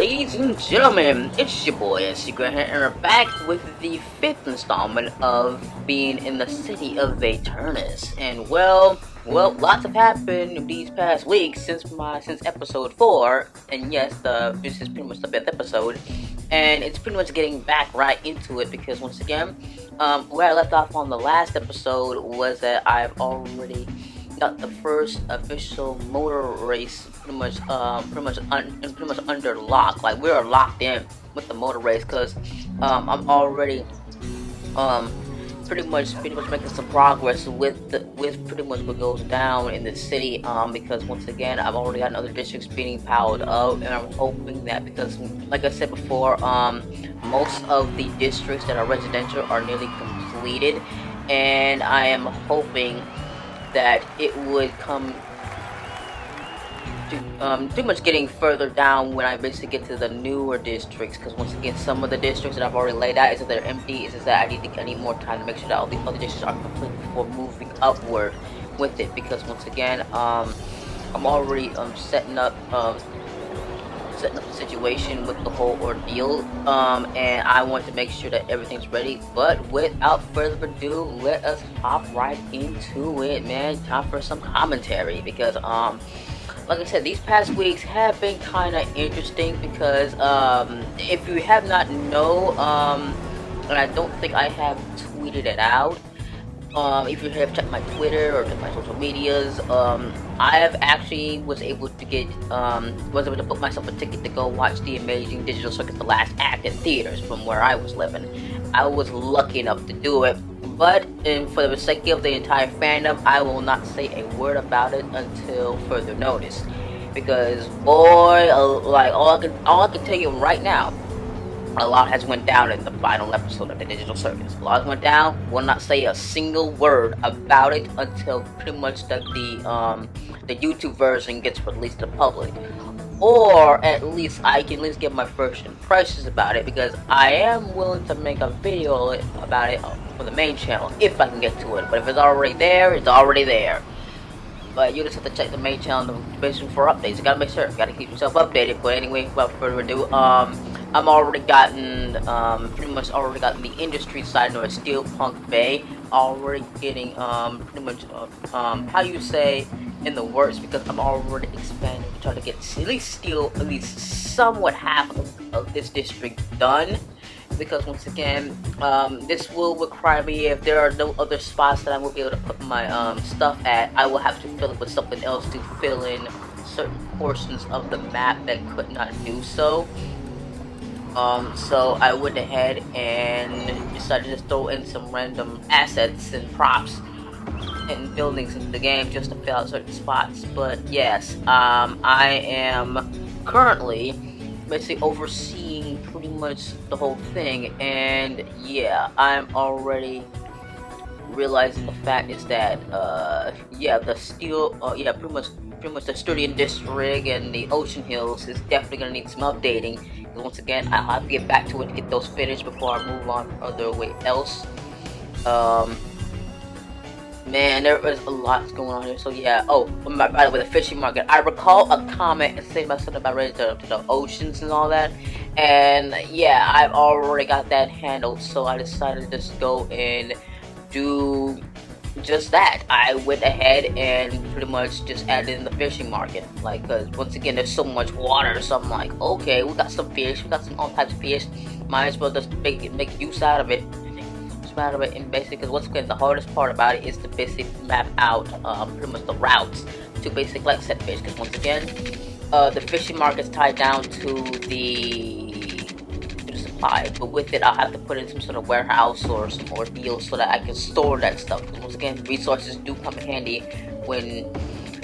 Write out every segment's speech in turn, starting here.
ladies and gentlemen, it's your boy SCGRANT, and we're back with the 5th installment of being in the city of VAETERNUS. And well, lots have happened these past weeks since episode 4, and yes, this is pretty much the 5th episode, and it's pretty much getting back right into it because once again, where I left off on the last episode was that I've already got the first official motor race pretty much under lock. Like, we are locked in with the motor race because I'm already pretty much making some progress with pretty much what goes down in the city, because once again I've already got other districts being powered up, and I'm hoping that, because like I said before, most of the districts that are residential are nearly completed, and I am hoping that it would come to pretty much getting further down when I basically get to the newer districts, because once again some of the districts that I've already laid out is that they're empty, is that I need more time to make sure that all the other districts are complete before moving upward with it, because once again I'm already setting up the situation with the whole ordeal, and I want to make sure that everything's ready. But without further ado, let us hop right into it, man. Time for some commentary, because like I said, these past weeks have been kind of interesting because if you have not known, and I don't think I have tweeted it out, if you have checked my Twitter or checked my social medias, I have actually was able to book myself a ticket to go watch the amazing Digital Circus The Last Act in theaters from where I was living. I was lucky enough to do it, but for the sake of the entire fandom, I will not say a word about it until further notice, because boy, like all I can tell you right now, a lot has went down in the final episode of the Digital Circus. A lot went down. Will not say a single word about it until pretty much the YouTube version gets released to the public, or at least I can at least give my first impressions about it, because I am willing to make a video about it for the main channel if I can get to it. But if it's already there, it's already there. But you just have to check the main channel basically for updates. You gotta make sure, you gotta keep yourself updated. But anyway, without further ado, I'm already gotten the industry side of a Steelpunk Bay already getting pretty much how you say in the works, because I'm already expanding to try to get at least somewhat half of this district done, because once again this will require me, if there are no other spots that I will be able to put my stuff at, I will have to fill it with something else to fill in certain portions of the map that could not do so. So I went ahead and decided to just throw in some random assets and props and buildings into the game just to fill out certain spots. But yes, I am currently basically overseeing pretty much the whole thing, and yeah, I'm already realizing the fact is that the steel, pretty much the Sturdian district and the Ocean Hills is definitely gonna need some updating. Once again, I'll have to get back to it to get those finished before I move on other way else. Man, there is a lot going on here. So yeah. Oh, by the way, the fishing market. I recall a comment saying about something about related to the oceans and all that. And yeah, I've already got that handled. So I decided to just go and do just that. I went ahead and pretty much just added in the fishing market, like, because once again there's so much water, so I'm like, okay, we got some fish, we got some all types of fish, might as well just make use out of it, and basically, because once again the hardest part about it is to basically map out pretty much the routes to basically collect said fish, because once again the fishing market's tied down to the supply, but with it I'll have to put in some sort of warehouse or some ordeal so that I can store that stuff, because once again resources do come in handy when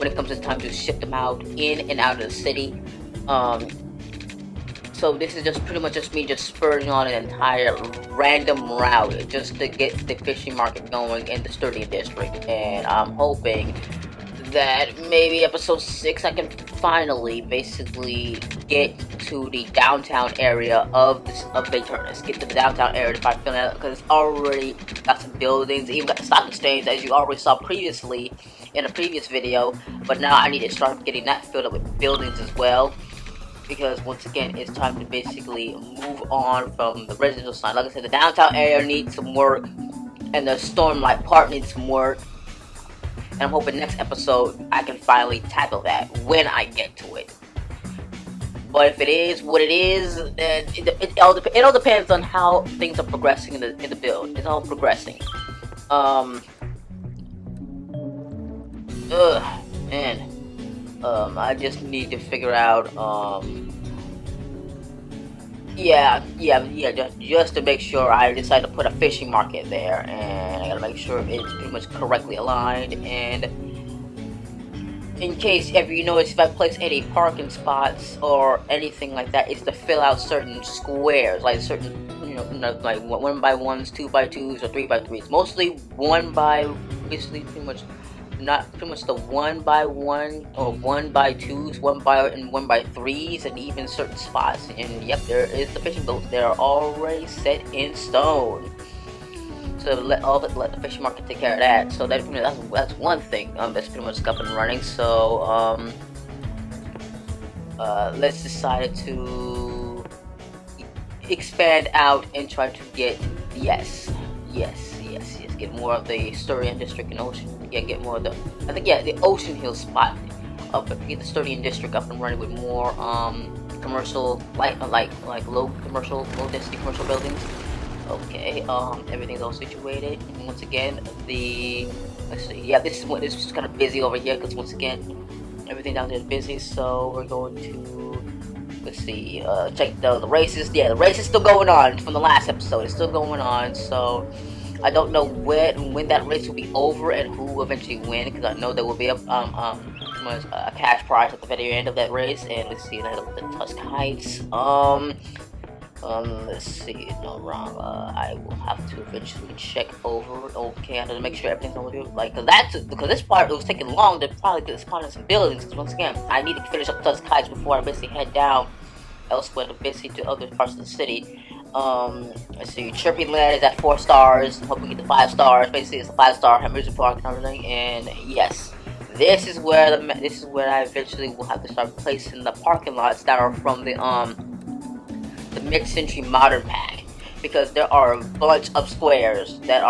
it comes to time to ship them out in and out of the city. So this is just pretty much just me just spurring on an entire random route just to get the fishing market going in the Sturdian district, and I'm hoping that maybe episode 6 I can finally basically get to the downtown area of VAETERNUS. Get to the downtown area to start filling out, because it's already got some buildings, even got the stock exchange as you already saw previously in a previous video, but now I need to start getting that filled up with buildings as well. because once again, it's time to basically move on from the residential side. Like I said, the downtown area needs some work, and the Stormlight part needs some work. And I'm hoping next episode I can finally tackle that when I get to it. But if it is what it is, then it all depends on how things are progressing in the build. It's all progressing. Man. I just need to figure out, just to make sure I decide to put a fishing market there, and I gotta make sure it's pretty much correctly aligned, and in case ever you notice if I place any parking spots or anything like that, it's to fill out certain squares, like certain, like 1x1s, 2x2s, or 3x3s, mostly basically pretty much the 1x1 or 1x2s, 1x3s, and even certain spots. And yep, there is the fishing boats. They are already set in stone. So let the fishing market take care of that. So that's one thing that's pretty much up and running. So let's decide to expand out and try to get get more of the Sturdian district and Ocean. Get more of the the Ocean Hill spot up. Get the Sturdian district up and running with more commercial, like low density commercial buildings. Okay, everything's all situated. And once again, let's see. Yeah, this is kind of busy over here because once again, everything down there is busy. So we're going to check the races. Yeah, the race is still going on from the last episode. It's still going on. So I don't know when that race will be over and who will eventually win, because I know there will be a cash prize at the very end of that race. And let's see, the Tusk Heights. Let's see, no wrong. I will have to eventually check over. Okay, I have to make sure everything's over here. Because this part was taking long to probably get spawn in some buildings. Because once again, I need to finish up Tusk Heights before I basically head down elsewhere to other parts of the city. Let's see, Chirpy Land is at 4 stars. I'm hoping we get the 5 stars. Basically, it's a 5-star amusement park and everything. And yes, this is where I eventually will have to start placing the parking lots that are from the mid-century modern pack, because there are a bunch of squares that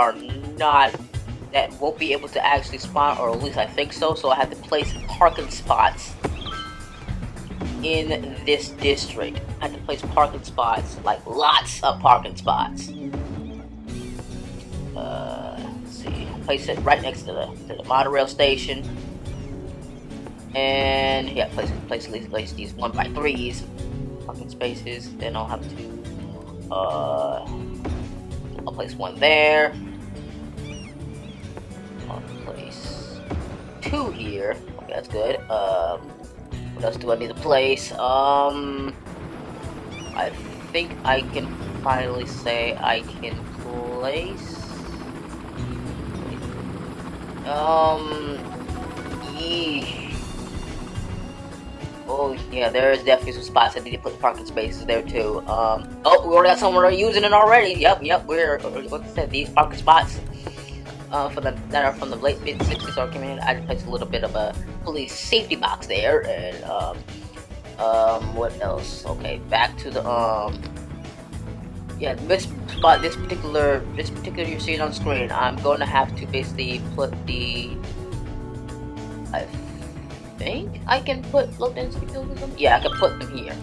won't be able to actually spawn, or at least I think so. So I have to place parking spots in this district. I have to place parking spots, like lots of parking spots. Let's see, place it right next to the monorail station, and yeah, place these 1x3s. Parking spaces. Then I'll have to I'll place one there. I'll place 2 here. Okay, that's good. What else do I need to place? I think I can finally say I can place oh yeah, there's definitely some spots I need to put parking spaces there too. Oh, we already got someone using it already. Yep. We're like I said, these parking spots that are from the late mid-60s are coming in. I just placed a little bit of a police safety box there, and what else? Okay, back to the this particular you're seeing on screen. I'm going to have to basically put I think I can put low density buildings on. Yeah, I can put them here.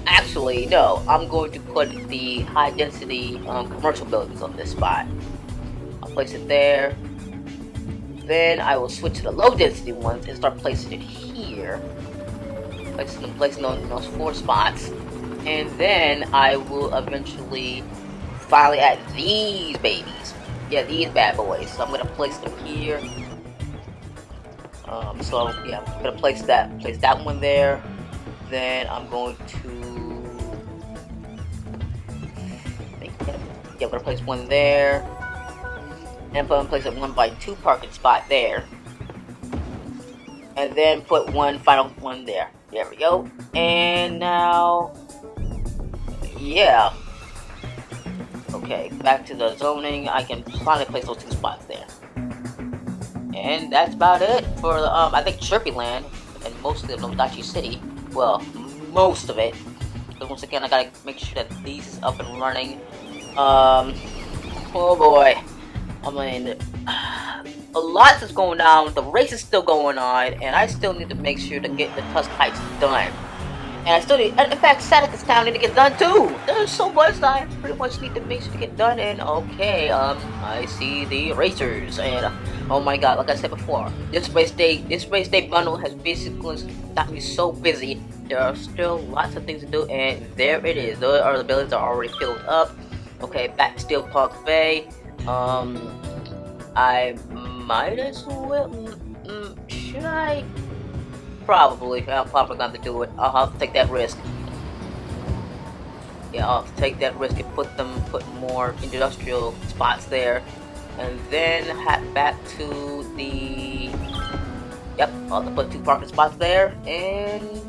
Actually, no, I'm going to put the high density commercial buildings on this spot. I'll place it there. Then I will switch to the low density ones and start placing it here. Placing on those 4 spots. And then I will eventually finally add these babies. Yeah, these bad boys. So I'm gonna place them here. So yeah, I'm gonna place that one there. Then I'm going to I'm gonna place one there, and I'm gonna place a 1x2 parking spot there, and then put one final one there. There we go. And now, yeah. Okay, back to the zoning. I can finally place those 2 spots there. And that's about it for the, I think Chirpy Land. and mostly of Nodachi City. Well, most of it. But once again, I gotta make sure that these is up and running. Oh boy. I mean, a lot is going on. The race is still going on, and I still need to make sure to get the Tusk Heights done. And I still need, in fact, Saticus Town need to get done too. There's so much that I pretty much need to make sure to get done. And okay, I see the racers, and oh my god, like I said before, this race day bundle has basically got me so busy. There are still lots of things to do, and there it is. Those are the buildings are already filled up. Okay, back to Steel Park Bay. I might as well. Should I? Probably. I'm probably going to do it. I'll have to take that risk. Yeah, I'll have to take that risk and put more industrial spots there, and then head back to the. Yep, I'll have to put 2 parking spots there, and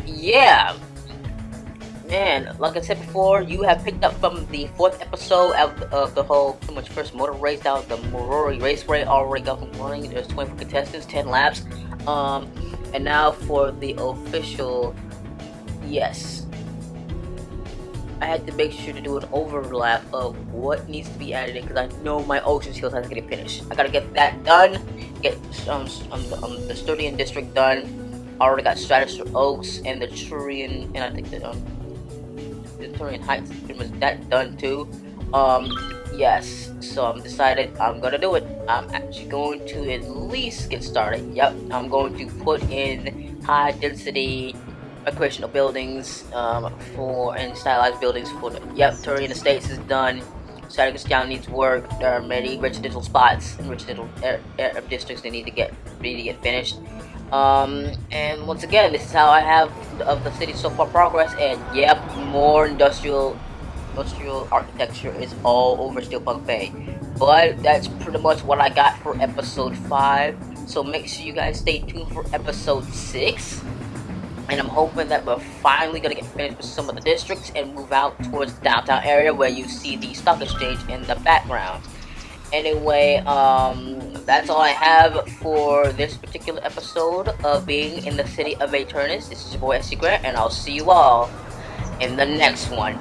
yeah. Man, like I said before, you have picked up from the 4th episode of the whole pretty much first motor race. That was the Morori Raceway, already got from running. There's 24 contestants, 10 laps. And now for the official, yes. I had to make sure to do an overlap of what needs to be added in, because I know my Oceans Hills has to get finished. I gotta get that done, get the Sturdian District done. I already got Stratosphere Oaks and the Turian, and I think the Turian Heights, pretty much that done too. Yes, so I'm decided I'm gonna do it. I'm actually going to at least get started. Yep, I'm going to put in high density recreational buildings and stylized buildings for the, yep, Turian Estates is done. Saturday Town needs work. There are many residential spots and residential districts that need to get finished. And once again, this is how I have of the city so far progress, and yep, more industrial architecture is all over Steelpunk Bay. But that's pretty much what I got for episode 5, so make sure you guys stay tuned for episode 6, and I'm hoping that we're finally gonna get finished with some of the districts and move out towards the downtown area where you see the stock exchange in the background. Anyway, that's all I have for this particular episode of being in the city of VAETERNUS. This is your boy SCGRANT, and I'll see you all in the next one.